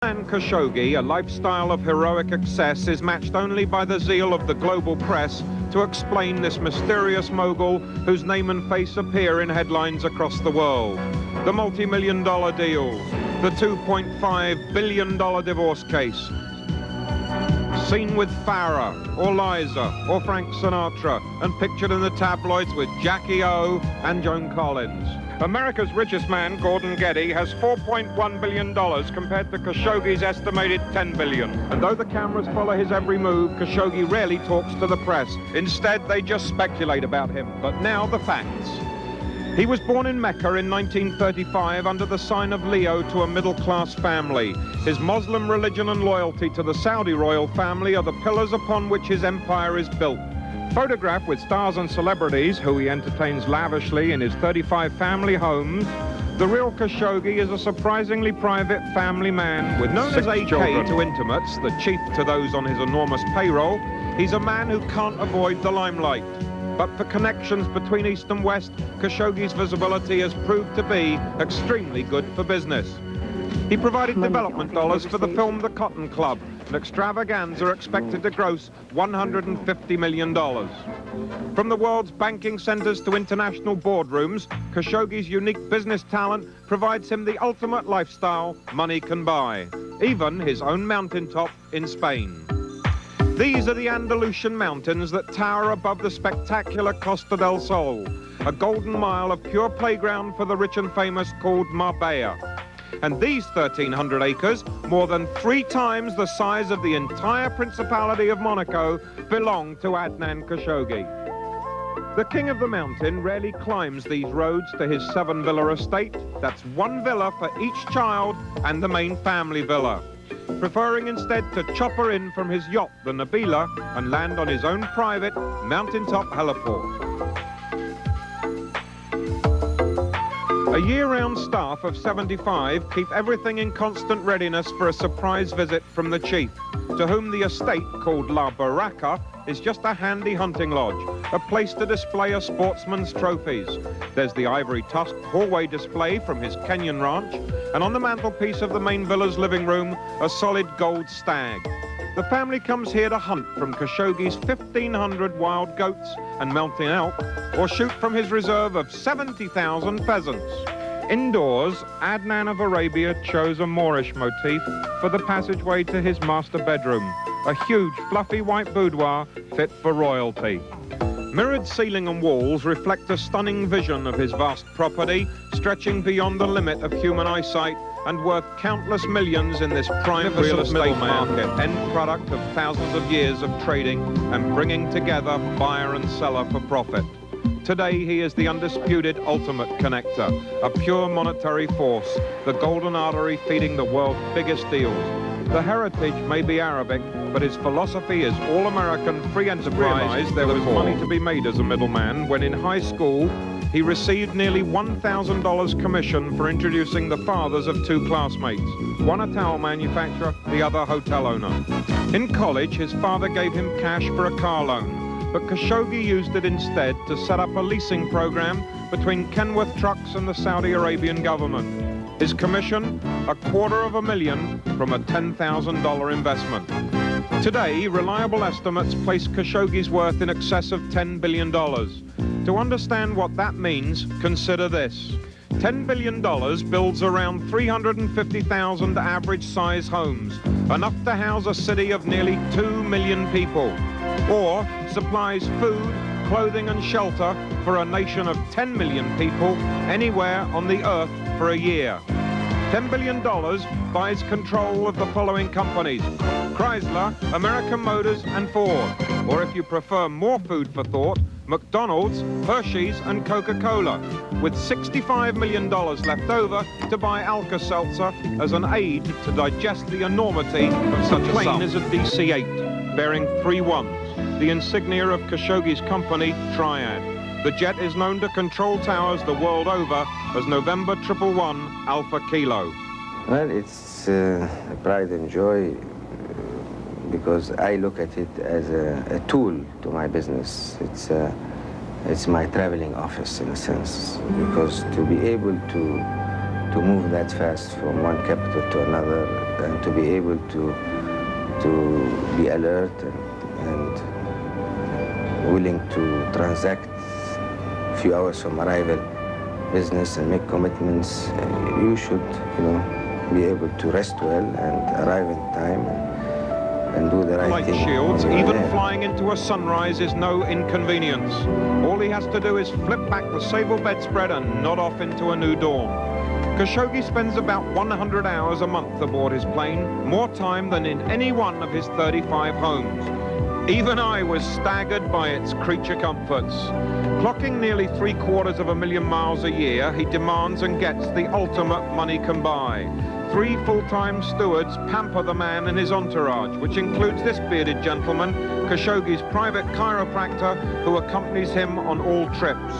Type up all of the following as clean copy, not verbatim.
Adnan Khashoggi, a lifestyle of heroic excess, is matched only by the zeal of the global press to explain this mysterious mogul whose name and face appear in headlines across the world. The multi-million-dollar deals, the $2.5 billion divorce case, seen with Farah or Liza or Frank Sinatra and pictured in the tabloids with Jackie O and Joan Collins. America's richest man, Gordon Getty, has $4.1 billion compared to Khashoggi's estimated $10 billion. And though the cameras follow his every move, Khashoggi rarely talks to the press. Instead, they just speculate about him. But now the facts. He was born in Mecca in 1935 under the sign of Leo to a middle-class family. His Muslim religion and loyalty to the Saudi royal family are the pillars upon which his empire is built. Photographed with stars and celebrities, who he entertains lavishly in his 35 family homes, the real Khashoggi is a surprisingly private family man with known as AK to intimates, the chief to those on his enormous payroll. He's a man who can't avoid the limelight. But for connections between East and West, Khashoggi's visibility has proved to be extremely good for business. He provided development dollars for the film The Cotton Club, an extravaganza expected to gross $150 million. From the world's banking centers to international boardrooms, Khashoggi's unique business talent provides him the ultimate lifestyle money can buy, even his own mountaintop in Spain. These are the Andalusian mountains that tower above the spectacular Costa del Sol, a golden mile of pure playground for the rich and famous called Marbella. And these 1,300 acres, more than 3 times the size of the entire Principality of Monaco, belong to Adnan Khashoggi. The king of the mountain rarely climbs these roads to his 7-villa estate. That's 1 villa for each child and the main family villa, preferring instead to chopper in from his yacht, the Nabila, and land on his own private mountaintop heliport. A year-round staff of 75 keep everything in constant readiness for a surprise visit from the chief, to whom the estate, called La Baraka, is just a handy hunting lodge, a place to display a sportsman's trophies. There's the ivory-tusked hallway display from his Kenyan ranch, and on the mantelpiece of the main villa's living room, a solid gold stag. The family comes here to hunt from Khashoggi's 1,500 wild goats and mountain elk, or shoot from his reserve of 70,000 pheasants. Indoors, Adnan of Arabia chose a Moorish motif for the passageway to his master bedroom, a huge fluffy white boudoir fit for royalty. Mirrored ceiling and walls reflect a stunning vision of his vast property, stretching beyond the limit of human eyesight and worth countless millions in this prime real estate market, end product of thousands of years of trading and bringing together buyer and seller for profit. Today, he is the undisputed ultimate connector, a pure monetary force, the golden artery feeding the world's biggest deals. The heritage may be Arabic, but his philosophy is all-American free enterprise. There was money to be made as a middleman when in high school he received nearly $1,000 commission for introducing the fathers of 2 classmates, one a towel manufacturer, the other hotel owner. In college, his father gave him cash for a car loan, but Khashoggi used it instead to set up a leasing program between Kenworth Trucks and the Saudi Arabian government. His commission, $250,000 from a $10,000 investment. Today, reliable estimates place Khashoggi's worth in excess of $10 billion. To understand what that means, consider this. $10 billion builds around 350,000 average-size homes, enough to house a city of nearly 2 million people, or supplies food, clothing and shelter for a nation of 10 million people anywhere on the earth for a year. $10 billion buys control of the following companies: Chrysler, American Motors and Ford. Or if you prefer more food for thought, McDonald's, Hershey's and Coca-Cola, with $65 million left over to buy Alka-Seltzer as an aid to digest the enormity of such a plane as a DC-8, bearing 3 ones, the insignia of Khashoggi's company, Triad. The jet is known to control towers the world over as November 111 Alpha Kilo. Well, it's a pride and joy because I look at it as a tool to my business. It's my traveling office in a sense, because to be able to to move that fast from one capital to another, and to be able to be alert and willing to transact a few hours from arrival business and make commitments. You should, be able to rest well and arrive in time and do the right Light thing. shields, even flying into a sunrise is no inconvenience. All he has to do is flip back the sable bedspread and nod off into a new dawn. Khashoggi spends about 100 hours a month aboard his plane, more time than in any one of his 35 homes. Even I was staggered by its creature comforts. Clocking nearly 750,000 miles a year, he demands and gets the ultimate money can buy. 3 full-time stewards pamper the man and his entourage, which includes this bearded gentleman, Khashoggi's private chiropractor, who accompanies him on all trips.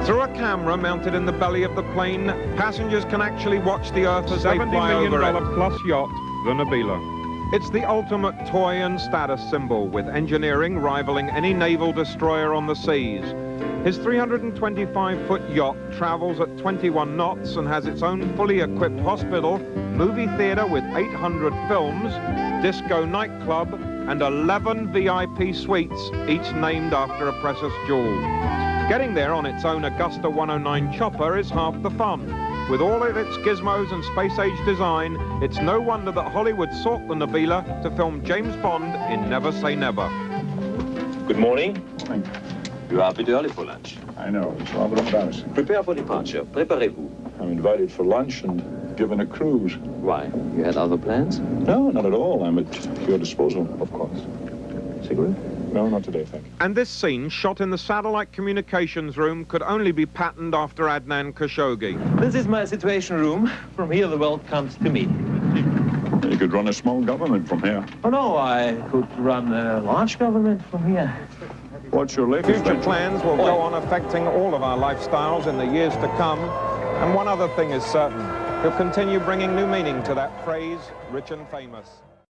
Through a camera mounted in the belly of the plane, passengers can actually watch the Earth as they fly over it. $70 million plus yacht, the Nabila. It's the ultimate toy and status symbol, with engineering rivaling any naval destroyer on the seas. His 325-foot yacht travels at 21 knots and has its own fully equipped hospital, movie theater with 800 films, disco nightclub, and 11 VIP suites, each named after a precious jewel. Getting there on its own Augusta 109 chopper is half the fun. With all of its gizmos and space-age design, it's no wonder that Hollywood sought the Nabila to film James Bond in Never Say Never. Good morning. Thank you. You are a bit early for lunch. I know, it's rather embarrassing. Prepare for departure. Préparez-vous. I'm invited for lunch and given a cruise. Why? You had other plans? No, not at all. I'm at your disposal, of course. Cigarette? No, not today, thank you. And this scene, shot in the satellite communications room, could only be patterned after Adnan Khashoggi. This is my situation room. From here, the world comes to me. You could run a small government from here. Oh, no, I could run a large government from here. What's your latest Future venture? plans will go on affecting all of our lifestyles in the years to come. And one other thing is certain. He'll continue bringing new meaning to that phrase, rich and famous.